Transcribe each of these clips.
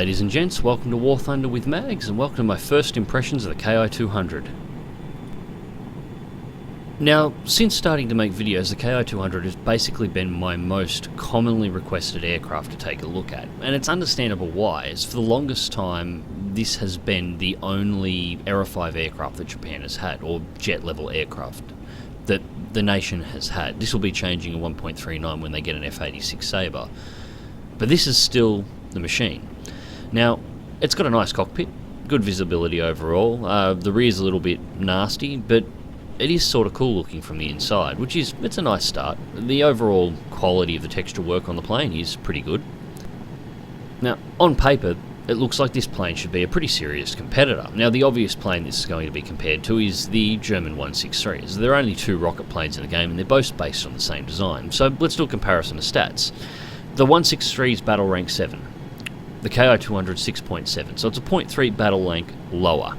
ladies and gents, welcome to War Thunder with Mags, and welcome to my first impressions of the Ki-200. Now, since starting to make videos, the Ki-200 has basically been my most commonly requested aircraft to take a look at, and it's understandable why, as for the longest time this has been the only Aero 5 aircraft that Japan has had, or jet-level aircraft that the nation has had. This will be changing in 1.39 when they get an F-86 Sabre, but this is still the machine. Now, it's got a nice cockpit, good visibility overall. The rear's a little bit nasty, but it is sort of cool looking from the inside, it's a nice start. The overall quality of the texture work on the plane is pretty good. Now, on paper, it looks like this plane should be a pretty serious competitor. Now, the obvious plane this is going to be compared to is the German 163s. There are only two rocket planes in the game, and they're both based on the same design. So let's do a comparison of stats. The 163's battle rank 7. The Ki-200 6.7, so it's a 0.3 battle rank lower.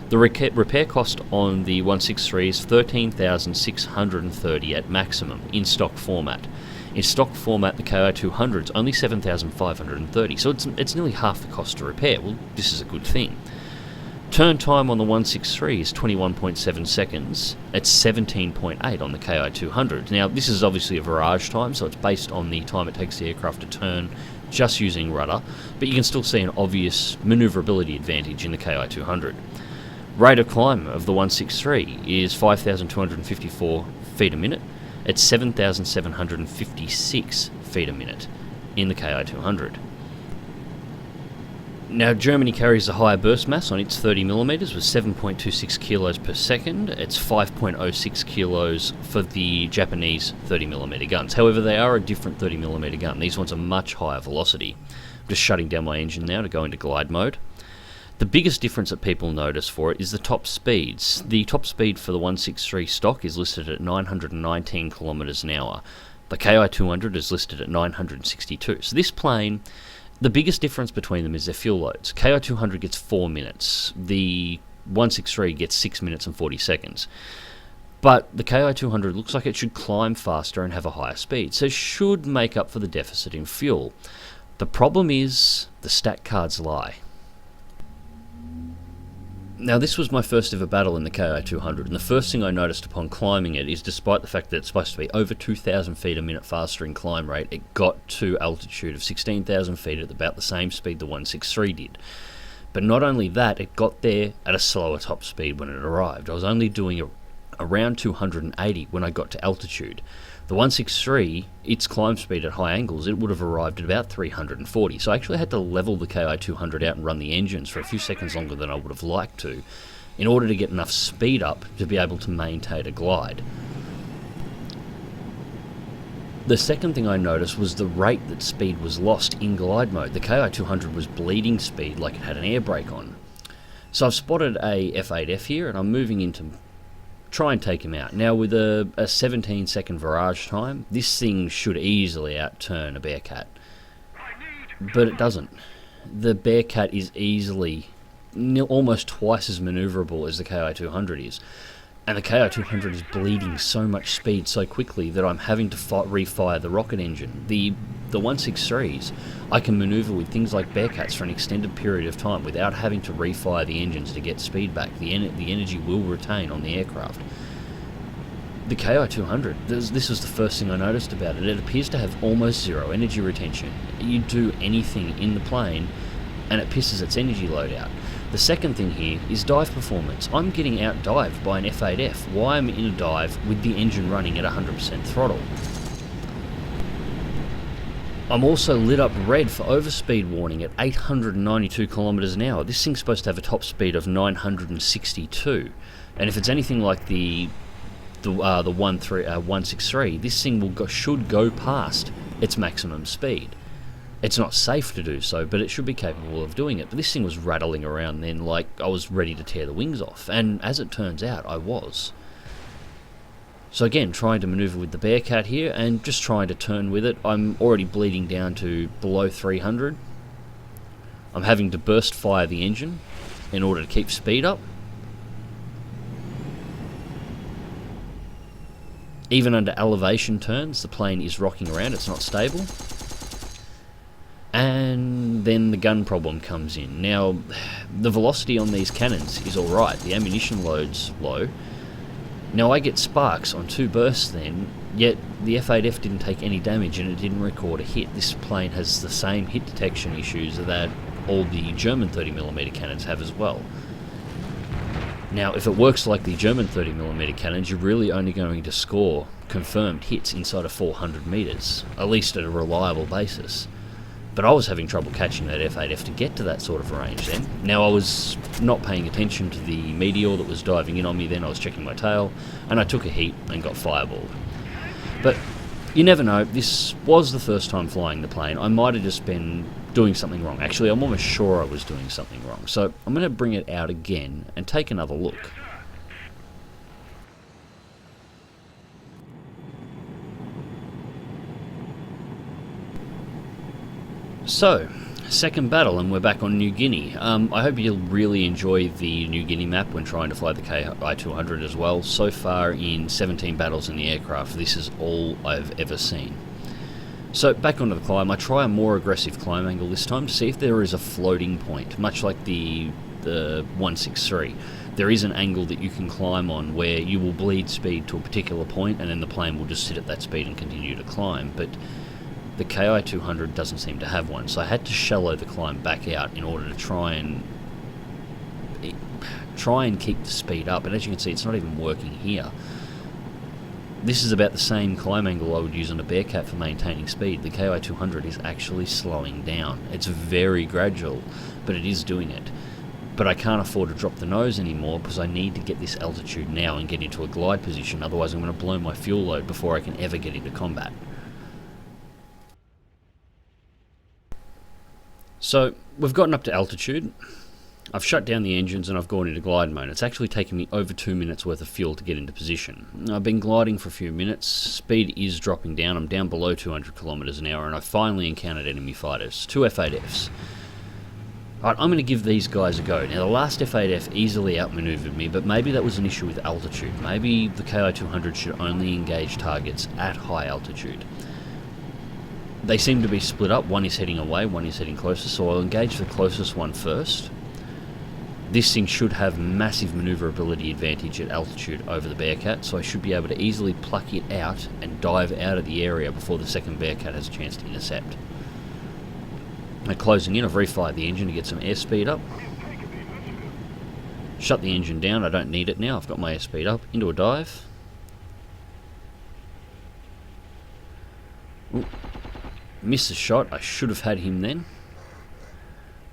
The repair cost on the 163 is $13,630 at maximum in stock format. In stock format, the Ki-200 is only $7,530, so it's nearly half the cost to repair. Well, this is a good thing. Turn time on the 163 is 21.7 seconds. It's 17.8 on the Ki-200. Now, this is obviously a Virage time, so it's based on the time it takes the aircraft to turn just using rudder, but you can still see an obvious manoeuvrability advantage in the Ki-200. Rate of climb of the 163 is 5,254 feet a minute. It's 7,756 feet a minute in the Ki-200. Now, Germany carries a higher burst mass on its 30mm with 7.26 kilos per second. It's 5.06 kilos for the Japanese 30mm guns. However, they are a different 30mm gun. These ones are much higher velocity. I'm just shutting down my engine now to go into glide mode. The biggest difference that people notice for it is the top speeds. The top speed for the 163 stock is listed at 919 kilometers an hour. The Ki-200 is listed at 962. So this plane, the biggest difference between them is their fuel loads. Ki-200 gets 4 minutes. The 163 gets 6 minutes and 40 seconds. But the Ki-200 looks like it should climb faster and have a higher speed, so it should make up for the deficit in fuel. The problem is the stat cards lie. Now, this was my first ever battle in the Ki-200, and the first thing I noticed upon climbing it is, despite the fact that it's supposed to be over 2,000 feet a minute faster in climb rate, it got to altitude of 16,000 feet at about the same speed the 163 did. But not only that, it got there at a slower top speed when it arrived. I was only doing around 280 when I got to altitude. The 163, its climb speed at high angles, it would have arrived at about 340. So I actually had to level the Ki-200 out and run the engines for a few seconds longer than I would have liked to, in order to get enough speed up to be able to maintain a glide. The second thing I noticed was the rate that speed was lost in glide mode. The Ki-200 was bleeding speed like it had an air brake on. So I've spotted a F8F here, and I'm moving in to try and take him out. Now, with a 17-second Virage time, this thing should easily outturn a Bearcat. But it doesn't. The Bearcat is easily almost twice as manoeuvrable as the Ki-200 is. And the Ki-200 is bleeding so much speed so quickly that I'm having to refire the rocket engine. The 163s, I can manoeuvre with things like Bearcats for an extended period of time without having to refire the engines to get speed back. The energy will retain on the aircraft. The Ki-200, this was the first thing I noticed about it. It appears to have almost zero energy retention. You do anything in the plane and it pisses its energy load out. The second thing here is dive performance. I'm getting out-dived by an F8F. Why I'm in a dive with the engine running at 100% throttle? I'm also lit up red for overspeed warning at 892 kilometers an hour. This thing's supposed to have a top speed of 962, and if it's anything like the 163, this thing should go past its maximum speed. It's not safe to do so, but it should be capable of doing it. But this thing was rattling around then like I was ready to tear the wings off, and as it turns out, I was. So again, trying to maneuver with the Bearcat here, and just trying to turn with it. I'm already bleeding down to below 300. I'm having to burst fire the engine in order to keep speed up. Even under elevation turns, the plane is rocking around, it's not stable. And then the gun problem comes in. Now, the velocity on these cannons is alright, the ammunition load's low. Now I get sparks on 2 bursts then, yet the F8F didn't take any damage and it didn't record a hit. This plane has the same hit detection issues that all the German 30mm cannons have as well. Now, if it works like the German 30mm cannons, you're really only going to score confirmed hits inside of 400 metres, at least at a reliable basis. But I was having trouble catching that F8F to get to that sort of range then. Now, I was not paying attention to the meteor that was diving in on me then. I was checking my tail, and I took a heat and got fireballed. But you never know. This was the first time flying the plane. I might have just been doing something wrong. Actually, I'm almost sure I was doing something wrong. So I'm going to bring it out again and take another look. So, second battle, and we're back on New Guinea. I hope you'll really enjoy the New Guinea map when trying to fly the Ki-200 as well. So far in 17 battles in the aircraft, this is all I've ever seen. So, back onto the climb. I try a more aggressive climb angle this time to see if there is a floating point, much like the 163. There is an angle that you can climb on where you will bleed speed to a particular point and then the plane will just sit at that speed and continue to climb, but the Ki-200 doesn't seem to have one, so I had to shallow the climb back out in order to try and keep the speed up, and as you can see it's not even working here. This is about the same climb angle I would use on a Bearcat for maintaining speed. The Ki-200 is actually slowing down. It's very gradual, but it is doing it. But I can't afford to drop the nose anymore because I need to get this altitude now and get into a glide position, otherwise I'm going to blow my fuel load before I can ever get into combat. So, we've gotten up to altitude, I've shut down the engines and I've gone into glide mode. It's actually taken me over 2 minutes worth of fuel to get into position. I've been gliding for a few minutes, speed is dropping down, I'm down below 200 kilometers an hour, and I finally encountered enemy fighters, 2 F8Fs. Alright, I'm going to give these guys a go. Now the last F8F easily outmaneuvered me, but maybe that was an issue with altitude. Maybe the Ki-200 should only engage targets at high altitude. They seem to be split up, one is heading away, one is heading closer, so I'll engage the closest one first. This thing should have massive manoeuvrability advantage at altitude over the Bearcat, so I should be able to easily pluck it out and dive out of the area before the second Bearcat has a chance to intercept. Now closing in, I've refired the engine to get some airspeed up. Shut the engine down, I don't need it now, I've got my airspeed up, into a dive. Ooh. Missed the shot, I should have had him then.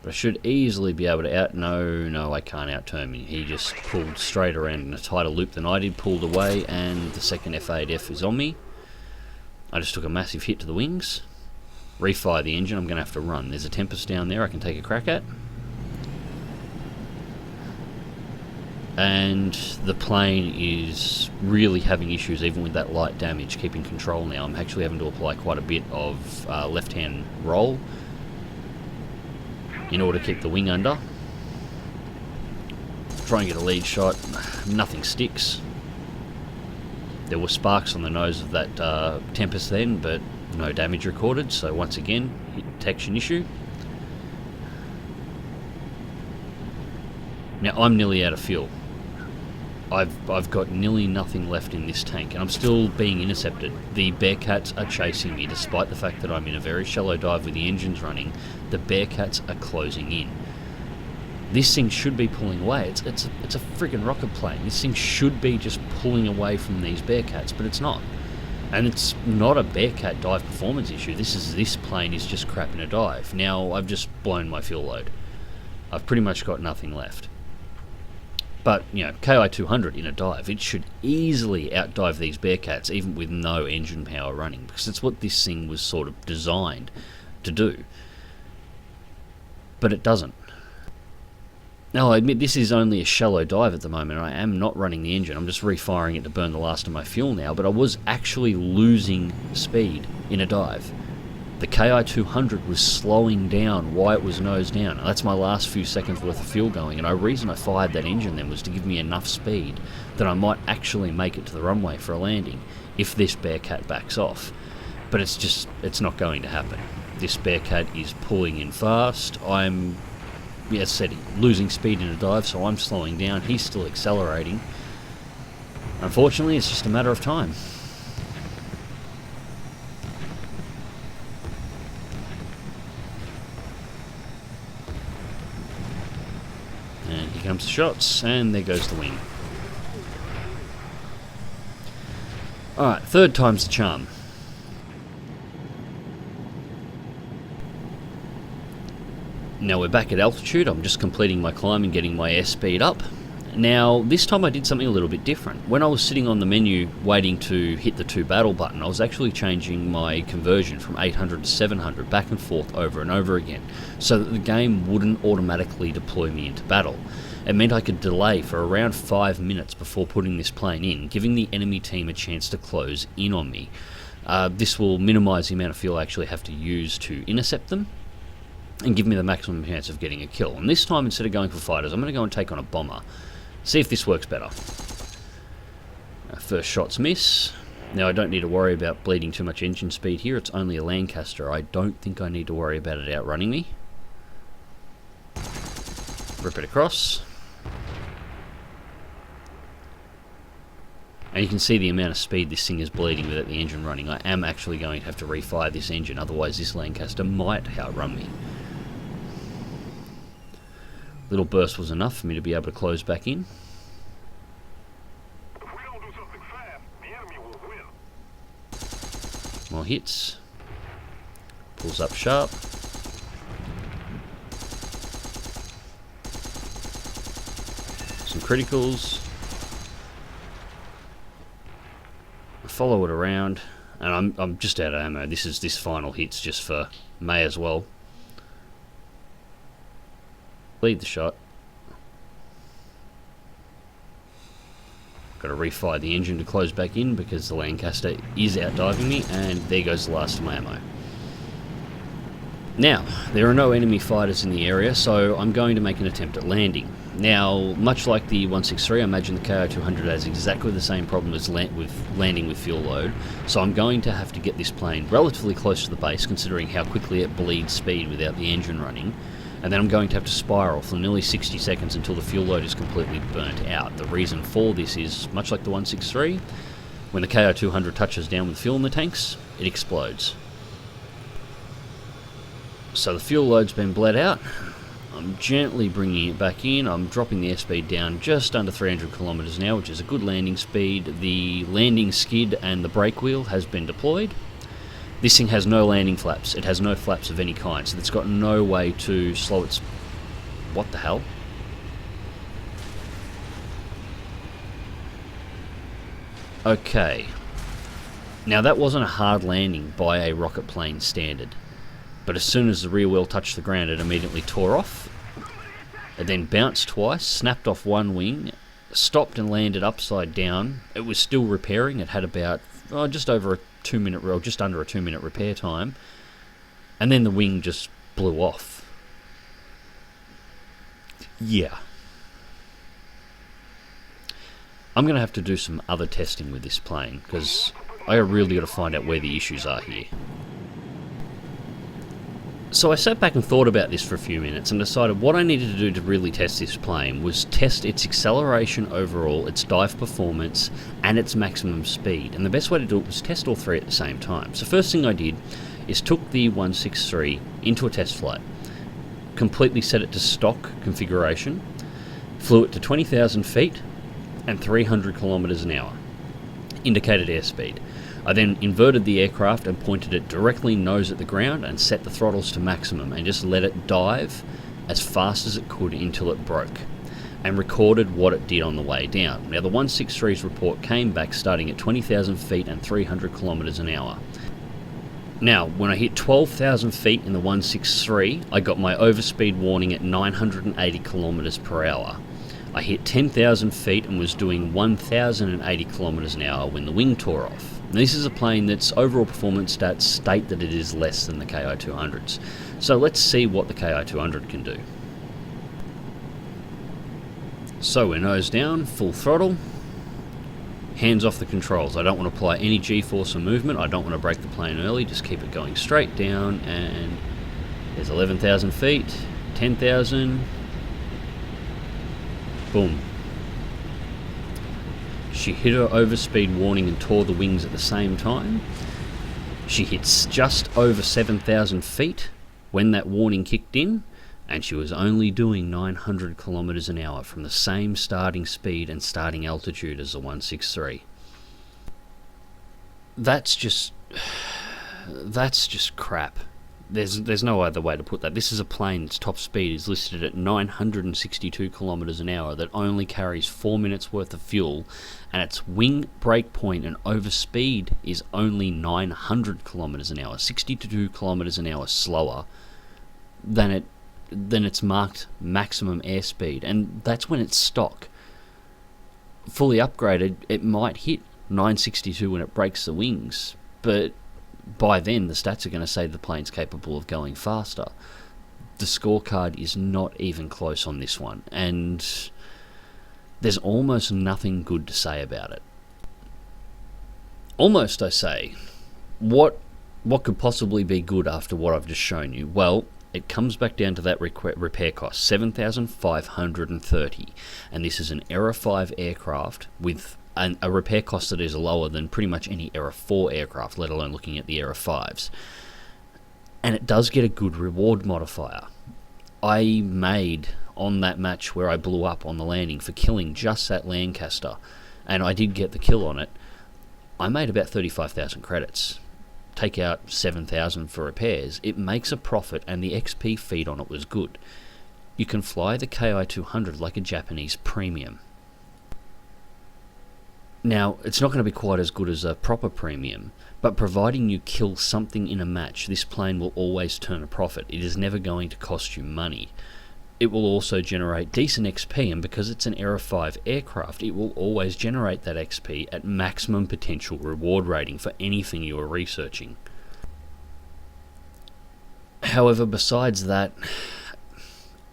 But I should easily be able to no, I can't out-turn me. He just pulled straight around in a tighter loop than I did, pulled away, and the second F8F is on me. I just took a massive hit to the wings. Refire the engine, I'm going to have to run. There's a Tempest down there I can take a crack at. And the plane is really having issues even with that light damage keeping control now. I'm actually having to apply quite a bit of left-hand roll in order to keep the wing under. Try and get a lead shot, nothing sticks. There were sparks on the nose of that Tempest then, but no damage recorded, so once again, hit detection issue. Now I'm nearly out of fuel. I've got nearly nothing left in this tank, and I'm still being intercepted. The Bearcats are chasing me, despite the fact that I'm in a very shallow dive with the engines running. The Bearcats are closing in. This thing should be pulling away. It's a friggin' rocket plane. This thing should be just pulling away from these Bearcats, but it's not. And it's not a Bearcat dive performance issue. This plane is just crap in a dive. Now I've just blown my fuel load. I've pretty much got nothing left. But, you know, Ki-200 in a dive, it should easily outdive these Bearcats even with no engine power running, because it's what this thing was sort of designed to do. But it doesn't. Now, I admit this is only a shallow dive at the moment. I am not running the engine. I'm just refiring it to burn the last of my fuel now, but I was actually losing speed in a dive. The Ki-200 was slowing down while it was nose down. That's my last few seconds worth of fuel going, and the reason I fired that engine then was to give me enough speed that I might actually make it to the runway for a landing if this Bearcat backs off. But it's not going to happen. this Bearcat is pulling in fast. I'm, as I said, losing speed in a dive, so I'm slowing down. He's still accelerating. Unfortunately, it's just a matter of time. And here comes the shots, and there goes the wing. Alright, third time's the charm. Now we're back at altitude. I'm just completing my climb and getting my airspeed up. Now, this time I did something a little bit different. When I was sitting on the menu waiting to hit the 2 battle button, I was actually changing my conversion from 800 to 700 back and forth over and over again, so that the game wouldn't automatically deploy me into battle. It meant I could delay for around 5 minutes before putting this plane in, giving the enemy team a chance to close in on me. This will minimise the amount of fuel I actually have to use to intercept them, and give me the maximum chance of getting a kill. And this time, instead of going for fighters, I'm going to go and take on a bomber. See if this works better. First shots miss. Now I don't need to worry about bleeding too much engine speed here. It's only a Lancaster. I don't think I need to worry about it outrunning me. Rip it across. And you can see the amount of speed this thing is bleeding without the engine running. I am actually going to have to refire this engine, otherwise this Lancaster might outrun me. Little burst was enough for me to be able to close back in. If we don't do something fast, the enemy will win. More hits. Pulls up sharp. Some criticals. I follow it around, and I'm just out of ammo. This final hit's just for May as well. Lead the shot. Got to refire the engine to close back in because the Lancaster is outdiving me, and there goes the last of my ammo. Now, there are no enemy fighters in the area, so I'm going to make an attempt at landing. Now, much like the 163, I imagine the Ki-200 has exactly the same problem as landing with fuel load, so I'm going to have to get this plane relatively close to the base, considering how quickly it bleeds speed without the engine running. And then I'm going to have to spiral for nearly 60 seconds until the fuel load is completely burnt out. The reason for this is, much like the 163, when the Ki-200 touches down with fuel in the tanks, it explodes. So the fuel load's been bled out. I'm gently bringing it back in. I'm dropping the airspeed down just under 300 kilometers an hour, which is a good landing speed. The landing skid and the brake wheel has been deployed. This thing has no landing flaps. It has no flaps of any kind, so it's got no way to slow its... What the hell? Okay. Now that wasn't a hard landing by a rocket plane standard, but as soon as the rear wheel touched the ground, it immediately tore off. It then bounced twice, snapped off one wing, stopped and landed upside down. It was still repairing. It had about just over a 2 minute, or just under a 2 minute repair time, and then the wing just blew off. Yeah. I'm going to have to do some other testing with this plane, because I really got to find out where the issues are here. So I sat back and thought about this for a few minutes and decided what I needed to do to really test this plane was test its acceleration overall, its dive performance, and its maximum speed. And the best way to do it was test all three at the same time. So first thing I did is took the 163 into a test flight, completely set it to stock configuration, flew it to 20,000 feet and 300 kilometers an hour, indicated airspeed. I then inverted the aircraft and pointed it directly nose at the ground and set the throttles to maximum and just let it dive as fast as it could until it broke, and recorded what it did on the way down. Now the 163's report came back starting at 20,000 feet and 300 kilometers an hour. Now, when I hit 12,000 feet in the 163, I got my overspeed warning at 980 kilometers per hour. I hit 10,000 feet and was doing 1,080 kilometers an hour when the wing tore off. Now, this is a plane that's overall performance stats state that it is less than the Ki-200s. So let's see what the Ki-200 can do. So we're nose down, full throttle. Hands off the controls. I don't want to apply any G-force or movement. I don't want to break the plane early. Just keep it going straight down. And there's 11,000 feet, 10,000. Boom. She hit her overspeed warning and tore the wings at the same time. She hits just over 7,000 feet when that warning kicked in, and she was only doing 900 kilometers an hour from the same starting speed and starting altitude as the 163. That's just crap. There's no other way to put that. This is a plane, its top speed is listed at 962 kilometers an hour that only carries 4 minutes worth of fuel, and its wing break point and overspeed is only 900 kilometers an hour, 62 kilometers an hour slower than its marked maximum airspeed, and that's when it's stock. Fully upgraded, it might hit 962 when it breaks the wings, but by then the stats are going to say the plane's capable of going faster. The scorecard is not even close on this one, and there's almost nothing good to say about it. Almost, I say. What could possibly be good after what I've just shown you? Well, it comes back down to that repair cost, $7,530, and this is an Era 5 aircraft with a repair cost that is lower than pretty much any Era 4 aircraft, let alone looking at the Era 5s. And it does get a good reward modifier. I made, on that match where I blew up on the landing for killing just that Lancaster, and I did get the kill on it, I made about 35,000 credits. Take out 7,000 for repairs, it makes a profit, and the XP feed on it was good. You can fly the Ki-200 like a Japanese premium. Now, it's not going to be quite as good as a proper premium, but providing you kill something in a match, this plane will always turn a profit. It is never going to cost you money. It will also generate decent XP, and because it's an Era 5 aircraft, it will always generate that XP at maximum potential reward rating for anything you are researching. However, besides that,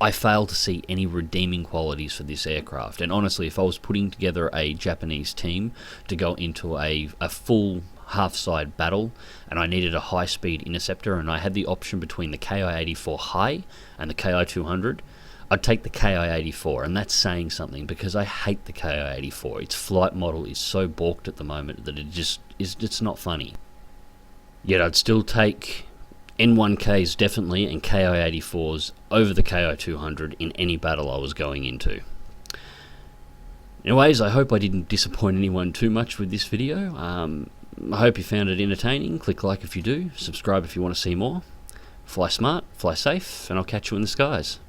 I fail to see any redeeming qualities for this aircraft, and honestly, if I was putting together a Japanese team to go into a full half-side battle, and I needed a high-speed interceptor, and I had the option between the Ki-84 High and the Ki-200, I'd take the Ki-84, and that's saying something, because I hate the Ki-84. Its flight model is so balked at the moment that it's not funny. Yet I'd still take N1Ks definitely, and Ki-84s over the Ki-200 in any battle I was going into. Anyways, I hope I didn't disappoint anyone too much with this video. I hope you found it entertaining. Click like if you do, subscribe if you want to see more. Fly smart, fly safe, and I'll catch you in the skies.